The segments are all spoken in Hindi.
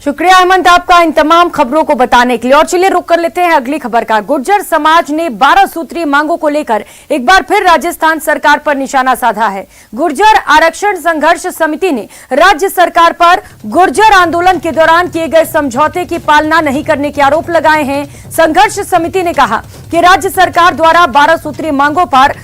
शुक्रिया हेमंत आपका इन तमाम खबरों को बताने के लिए। और चलिए रुक कर लेते हैं अगली खबर का। गुर्जर समाज ने 12 सूत्रीय मांगों को लेकर एक बार फिर राजस्थान सरकार पर निशाना साधा है। गुर्जर आरक्षण संघर्ष समिति ने राज्य सरकार पर गुर्जर आंदोलन के दौरान किए गए समझौते की पालना नहीं करने के आरोप लगाए हैं। संघर्ष समिति ने कहा कि राज्य सरकार द्वारा 12 सूत्रीय मांगों पर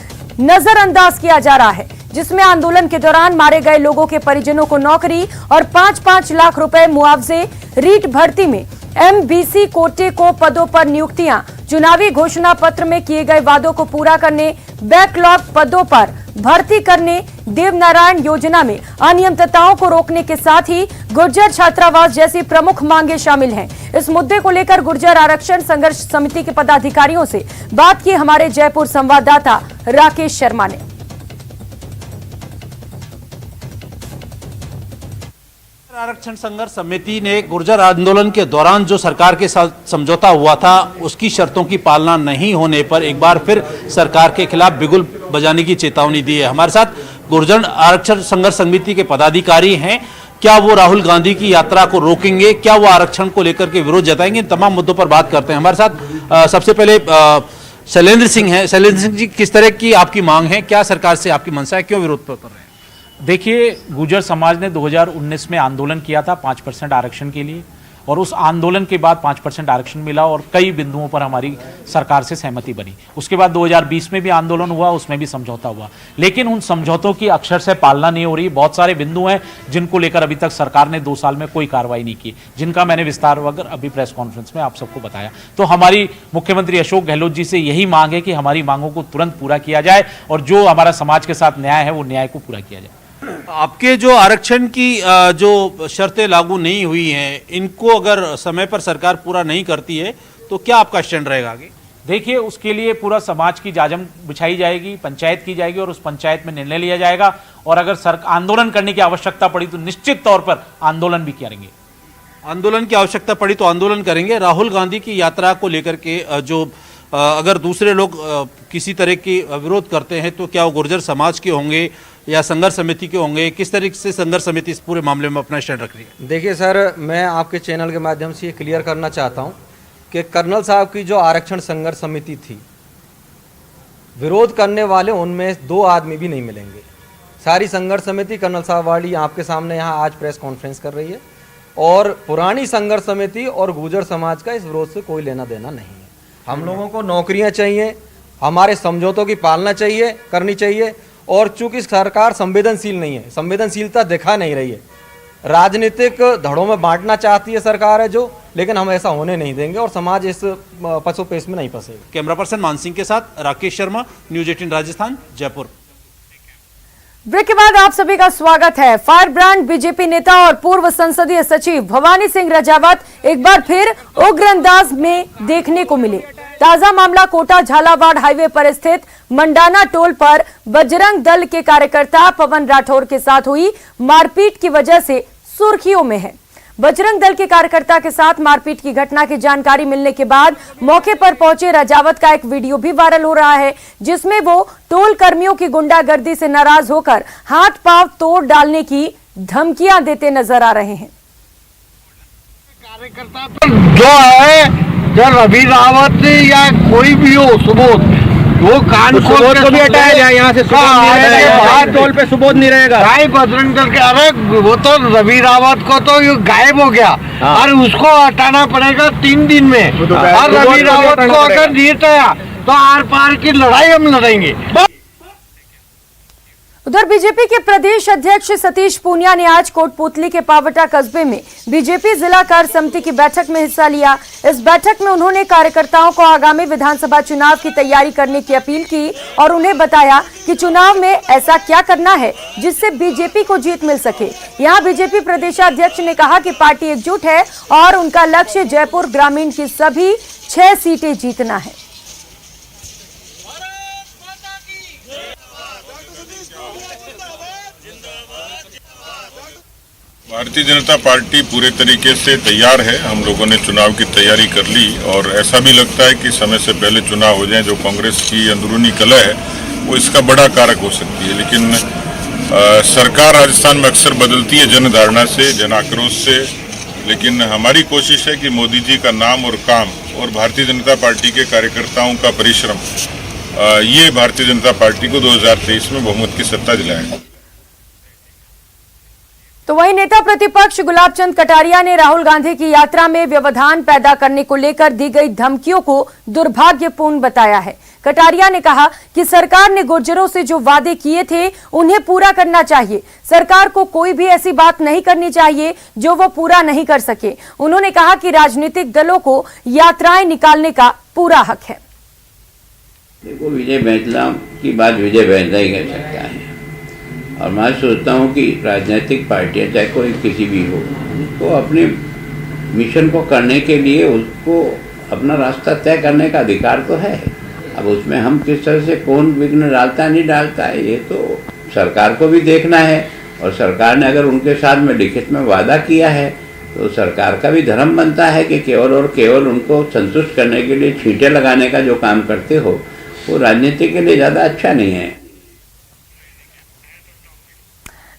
नजरअंदाज किया जा रहा है, जिसमें आंदोलन के दौरान मारे गए लोगों के परिजनों को नौकरी और 5-5 लाख रुपए मुआवजे, रीट भर्ती में एमबीसी कोटे को पदों पर नियुक्तियां, चुनावी घोषणा पत्र में किए गए वादों को पूरा करने, बैकलॉग पदों पर भर्ती करने, देवनारायण योजना में अनियमितताओं को रोकने के साथ ही गुर्जर छात्रावास जैसी प्रमुख मांगे शामिल हैं। इस मुद्दे को लेकर गुर्जर आरक्षण संघर्ष समिति के पदाधिकारियों से बात की हमारे जयपुर संवाददाता राकेश शर्मा ने। आरक्षण संघर्ष समिति ने गुर्जर आंदोलन के दौरान जो सरकार के साथ समझौता हुआ था उसकी शर्तों की पालना नहीं होने पर एक बार फिर सरकार के खिलाफ बिगुल बजाने की चेतावनी दी है। हमारे साथ गुर्जर आरक्षण संघर्ष समिति के पदाधिकारी हैं। क्या वो राहुल गांधी की यात्रा को रोकेंगे? क्या वो आरक्षण को लेकर के विरोध जताएंगे? इन तमाम मुद्दों पर बात करते हैं। हमारे साथ सबसे पहले शैलेंद्र सिंह हैं। शैलेंद्र सिंह जी, किस तरह की आपकी मांग है? क्या सरकार से आपकी मंशा है? क्यों विरोध कर रहे हैं? देखिए, गुर्जर समाज ने 2019 में आंदोलन किया था 5% आरक्षण के लिए, और उस आंदोलन के बाद 5% आरक्षण मिला और कई बिंदुओं पर हमारी सरकार से सहमति बनी। उसके बाद 2020 में भी आंदोलन हुआ, उसमें भी समझौता हुआ, लेकिन उन समझौतों की अक्षर से पालना नहीं हो रही। बहुत सारे बिंदु हैं जिनको लेकर अभी तक सरकार ने 2 साल में कोई कार्रवाई नहीं की, जिनका मैंने विस्तार वगैरह अभी प्रेस कॉन्फ्रेंस में आप सबको बताया। तो हमारी मुख्यमंत्री अशोक गहलोत जी से यही मांग है कि हमारी मांगों को तुरंत पूरा किया जाए और जो हमारा समाज के साथ न्याय है वो न्याय को पूरा किया जाए। आपके जो आरक्षण की जो शर्तें लागू नहीं हुई हैं, इनको अगर समय पर सरकार पूरा नहीं करती है तो क्या आपका स्टैंड रहेगा आगे? देखिए, उसके लिए पूरा समाज की जाजम बिछाई जाएगी, पंचायत की जाएगी और उस पंचायत में निर्णय लिया जाएगा। और अगर आंदोलन करने की आवश्यकता पड़ी तो निश्चित तौर पर आंदोलन भी करेंगे। आंदोलन की आवश्यकता पड़ी तो आंदोलन करेंगे। राहुल गांधी की यात्रा को लेकर के जो अगर दूसरे लोग किसी तरह की विरोध करते हैं तो क्या वो गुर्जर समाज के होंगे या संघर्ष समिति के होंगे? किस तरीके से संघर्ष समिति इस पूरे मामले में अपना स्टैंड रख रही है? देखिए सर, मैं आपके चैनल के माध्यम से ये क्लियर करना चाहता हूँ कि कर्नल साहब की जो आरक्षण संघर्ष समिति थी, विरोध करने वाले उनमें 2 आदमी भी नहीं मिलेंगे। सारी संघर्ष समिति कर्नल साहब वाली आपके सामने यहाँ आज प्रेस कॉन्फ्रेंस कर रही है, और पुरानी संघर्ष समिति और गुर्जर समाज का इस विरोध से कोई लेना देना नहीं है। हम लोगों को नौकरियां चाहिए, हमारे समझौतों की पालना चाहिए, करनी चाहिए। और चूंकि सरकार संवेदनशील नहीं है, संवेदनशीलता दिखा नहीं रही है, राजनीतिक धड़ों में बांटना चाहती है सरकार है जो, लेकिन हम ऐसा होने नहीं देंगे और समाज इस पसोपेश में नहीं फंसेगा। कैमरा पर्सन मान सिंह के साथ राकेश शर्मा, न्यूज 18 राजस्थान, जयपुर। ब्रेक के बाद आप सभी का स्वागत है। फायर ब्रांड बीजेपी नेता और पूर्व संसदीय सचिव भवानी सिंह रजावत एक बार फिर उग्र अंदाज में देखने को मिले। ताजा मामला कोटा झालावाड़ हाईवे पर स्थित मंडाना टोल पर बजरंग दल के कार्यकर्ता पवन राठौर के साथ हुई मारपीट की वजह से सुर्खियों में है। बजरंग दल के कार्यकर्ता के साथ मारपीट की घटना की जानकारी मिलने के बाद मौके पर पहुंचे रजावत का एक वीडियो भी वायरल हो रहा है, जिसमें वो टोल कर्मियों की गुंडागर्दी से नाराज होकर हाथ पांव तोड़ डालने की धमकियां देते नजर आ रहे हैं। कार्यकर्ता जो है, जो रवि रावत या कोई भी हो, सुबोध, वो कान खोल के भी हटाया जाए यहाँ से। बाहर टोल पे सुबोध नहीं रहेगा। गाय बजरंग दल के, अरे वो तो रवि रावत को तो ये गायब हो गया और उसको हटाना पड़ेगा 3 दिन में। और रवि रावत को अगर जीत आया तो आर पार की लड़ाई हम लड़ेंगे। उधर बीजेपी के प्रदेश अध्यक्ष सतीश पूनिया ने आज कोटपुतली के पावटा कस्बे में बीजेपी जिला कार्य समिति की बैठक में हिस्सा लिया। इस बैठक में उन्होंने कार्यकर्ताओं को आगामी विधानसभा चुनाव की तैयारी करने की अपील की और उन्हें बताया कि चुनाव में ऐसा क्या करना है जिससे बीजेपी को जीत मिल सके। यहाँ बीजेपी प्रदेशाध्यक्ष ने कहा कि पार्टी एकजुट है और उनका लक्ष्य जयपुर ग्रामीण की सभी 6 सीटें जीतना है। भारतीय जनता पार्टी पूरे तरीके से तैयार है। हम लोगों ने चुनाव की तैयारी कर ली और ऐसा भी लगता है कि समय से पहले चुनाव हो जाए। जो कांग्रेस की अंदरूनी कलह है वो इसका बड़ा कारक हो सकती है, लेकिन सरकार राजस्थान में अक्सर बदलती है जनधारणा से, जन आक्रोश से, लेकिन हमारी कोशिश है कि मोदी जी का नाम और काम और भारतीय जनता पार्टी के कार्यकर्ताओं का परिश्रम ये भारतीय जनता पार्टी को 2023 में बहुमत की सत्ता दिलाएगा। तो वहीं नेता प्रतिपक्ष गुलाब चंद कटारिया ने राहुल गांधी की यात्रा में व्यवधान पैदा करने को लेकर दी गई धमकियों को दुर्भाग्यपूर्ण बताया है। कटारिया ने कहा कि सरकार ने गुर्जरों से जो वादे किए थे उन्हें पूरा करना चाहिए। सरकार को कोई भी ऐसी बात नहीं करनी चाहिए जो वो पूरा नहीं कर सके। उन्होंने कहा कि राजनीतिक दलों को यात्राएं निकालने का पूरा हक है। देखो, विजय बैंसला की बात विजय बैंसला ही कर सकता है, और मैं सोचता हूँ कि राजनीतिक पार्टियाँ चाहे कोई किसी भी हो, तो अपने मिशन को करने के लिए उसको अपना रास्ता तय करने का अधिकार तो है। अब उसमें हम किस तरह से कौन विघ्न डालता नहीं डालता है ये तो सरकार को भी देखना है, और सरकार ने अगर उनके साथ में लिखित में वादा किया है तो सरकार का भी धर्म बनता है कि केवल और केवल उनको संतुष्ट करने के लिए छींटे लगाने का जो काम करते हो वो राजनीति के लिए ज़्यादा अच्छा नहीं है।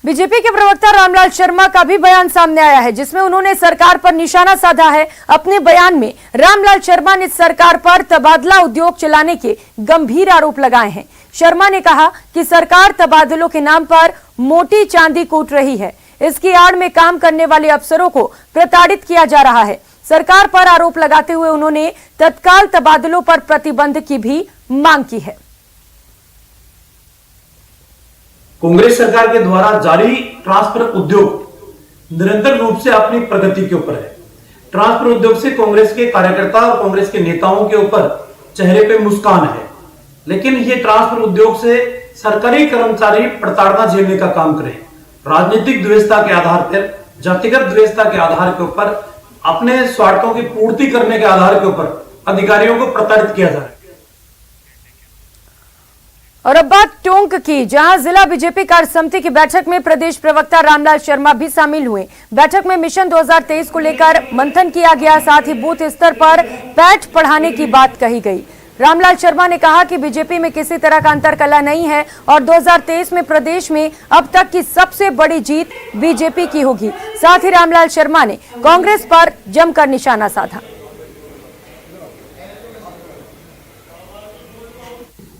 बीजेपी के प्रवक्ता रामलाल शर्मा का भी बयान सामने आया है, जिसमें उन्होंने सरकार पर निशाना साधा है। अपने बयान में रामलाल शर्मा ने सरकार पर तबादला उद्योग चलाने के गंभीर आरोप लगाए हैं। शर्मा ने कहा कि सरकार तबादलों के नाम पर मोटी चांदी कूट रही है। इसकी आड़ में काम करने वाले अफसरों को प्रताड़ित किया जा रहा है। सरकार पर आरोप लगाते हुए उन्होंने तत्काल तबादलों पर प्रतिबंध की भी मांग की है। कांग्रेस सरकार के द्वारा जारी ट्रांसफर उद्योग निरंतर रूप से अपनी प्रगति के ऊपर है। ट्रांसफर उद्योग से कांग्रेस के कार्यकर्ता और कांग्रेस के नेताओं के ऊपर चेहरे पे मुस्कान है, लेकिन ये ट्रांसफर उद्योग से सरकारी कर्मचारी प्रताड़ना झेलने का काम करें। राजनीतिक द्वेषता के आधार पर, जातिगत द्वेषता के आधार के ऊपर, अपने स्वार्थों की पूर्ति करने के आधार के ऊपर अधिकारियों को प्रताड़ित किया जा रहा है। और अब बात टोंक की, जहां जिला बीजेपी कार्य समिति की बैठक में प्रदेश प्रवक्ता रामलाल शर्मा भी शामिल हुए। बैठक में मिशन 2023 को लेकर मंथन किया गया, साथ ही बूथ स्तर पर पैठ पढ़ाने की बात कही गई। रामलाल शर्मा ने कहा कि बीजेपी में किसी तरह का अंतरकलह नहीं है और 2023 में प्रदेश में अब तक की सबसे बड़ी जीत बीजेपी की होगी। साथ ही रामलाल शर्मा ने कांग्रेस पर जमकर निशाना साधा।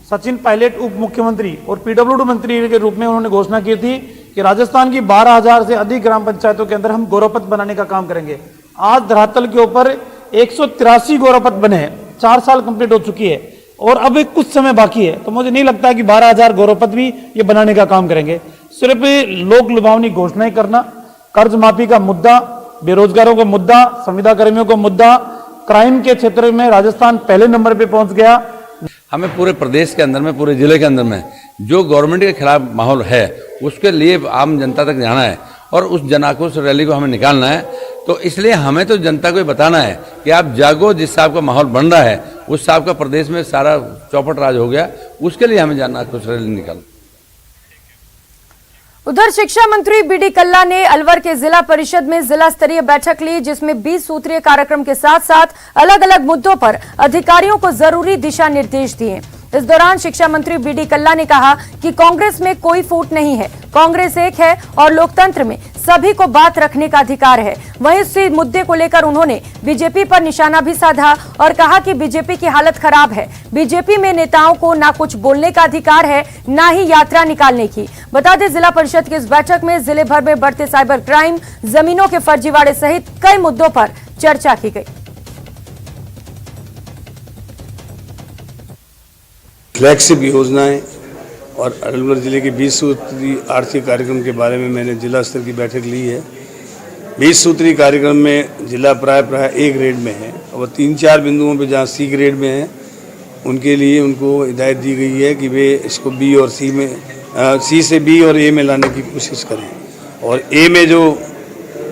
सचिन पायलट उप मुख्यमंत्री और पीडब्ल्यूडी मंत्री के रूप में उन्होंने घोषणा की थी कि राजस्थान की 12,000 से अधिक ग्राम पंचायतों के अंदर हम गौरवपथ बनाने का काम करेंगे। आज धरातल के ऊपर 183 गौरवपथ बने हैं, 4 साल कंप्लीट हो चुकी है और अब कुछ समय बाकी है। तो मुझे नहीं लगता कि 12,000 गौरवपथ भी ये बनाने का काम करेंगे। सिर्फ लोक लुभावनी घोषणाएं करना, कर्ज माफी का मुद्दा, बेरोजगारों का मुद्दा, संविदा कर्मियों का मुद्दा, क्राइम के क्षेत्र में राजस्थान पहले नंबर पे पहुंच गया। हमें पूरे प्रदेश के अंदर में, पूरे जिले के अंदर में जो गवर्नमेंट के खिलाफ माहौल है उसके लिए आम जनता तक जाना है और उस जन आक्रोश रैली को हमें निकालना है। तो इसलिए हमें तो जनता को बताना है कि आप जागो, जिस हिसाब का माहौल बन रहा है उस हिसाब का प्रदेश में सारा चौपट राज हो गया, उसके लिए हमें जन आक्रोश रैली निकालना। उधर शिक्षा मंत्री बीडी कल्ला ने अलवर के जिला परिषद में जिला स्तरीय बैठक ली, जिसमें 20 सूत्रीय कार्यक्रम के साथ साथ अलग अलग मुद्दों पर अधिकारियों को जरूरी दिशा निर्देश दिए। इस दौरान शिक्षा मंत्री बीडी कल्ला ने कहा कि कांग्रेस में कोई फूट नहीं है, कांग्रेस एक है और लोकतंत्र में सभी को बात रखने का अधिकार है। वहीं इसी मुद्दे को लेकर उन्होंने बीजेपी पर निशाना भी साधा और कहा कि बीजेपी की हालत खराब है। बीजेपी में नेताओं को ना कुछ बोलने का अधिकार है, ना ही यात्रा निकालने की। बता दें, जिला परिषद की इस बैठक में जिले भर में बढ़ते साइबर क्राइम, जमीनों के फर्जीवाड़े सहित कई मुद्दों पर चर्चा की गई। फ्लैगशिप योजनाएं और अलवर जिले के 20 सूत्री आर्थिक कार्यक्रम के बारे में मैंने जिला स्तर की बैठक ली है। 20 सूत्री कार्यक्रम में जिला प्राय A ग्रेड में है और 3-4 बिंदुओं पे जहाँ C ग्रेड में है उनके लिए उनको हिदायत दी गई है कि वे इसको B और C में C से B और A में लाने की कोशिश करें और A में जो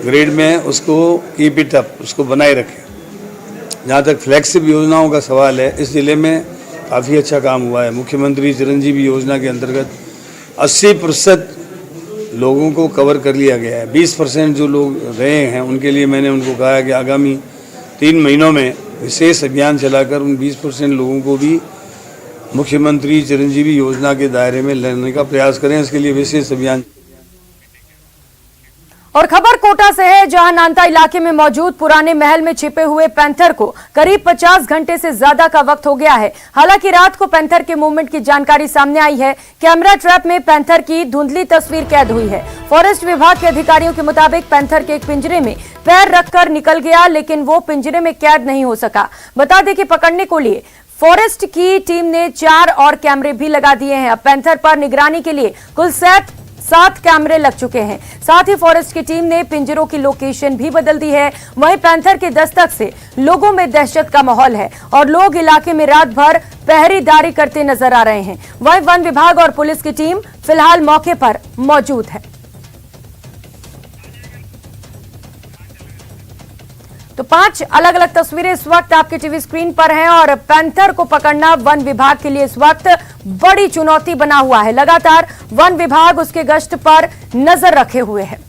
ग्रेड में है उसको कीप इट अप, उसको बनाए रखें। जहाँ तक फ्लैगशिप योजनाओं का सवाल है, इस जिले में काफ़ी अच्छा काम हुआ है। मुख्यमंत्री चिरंजीवी योजना के अंतर्गत 80% लोगों को कवर कर लिया गया है। 20% जो लोग रहे हैं उनके लिए मैंने उनको कहा है कि आगामी 3 महीनों में विशेष अभियान चलाकर उन 20% लोगों को भी मुख्यमंत्री चिरंजीवी योजना के दायरे में लाने का प्रयास करें। इसके लिए विशेष अभियान। और खबर कोटा से है, जहां नांता इलाके में मौजूद पुराने महल में छिपे हुए पैंथर को करीब 50 घंटे से ज्यादा का वक्त हो गया है। हालांकि रात को पैंथर के मूवमेंट की जानकारी सामने आई है। कैमरा ट्रैप में पैंथर की धुंधली तस्वीर कैद हुई है। फॉरेस्ट विभाग के अधिकारियों के मुताबिक पैंथर के एक पिंजरे में पैर रखकर निकल गया, लेकिन वो पिंजरे में कैद नहीं हो सका। बता दें कि पकड़ने को लिए फॉरेस्ट की टीम ने 4 और कैमरे भी लगा दिए हैं। अब पैंथर पर निगरानी के लिए कुल 7 कैमरे लग चुके हैं। साथ ही फॉरेस्ट की टीम ने पिंजरों की लोकेशन भी बदल दी है। वहीं पैंथर के दस्तक से लोगों में दहशत का माहौल है और लोग इलाके में रात भर पहरेदारी करते नजर आ रहे हैं। वहीं वन विभाग और पुलिस की टीम फिलहाल मौके पर मौजूद है। तो 5 अलग अलग तस्वीरें इस वक्त आपके टीवी स्क्रीन पर हैं और पैंथर को पकड़ना वन विभाग के लिए इस वक्त बड़ी चुनौती बना हुआ है। लगातार वन विभाग उसके गश्त पर नजर रखे हुए है।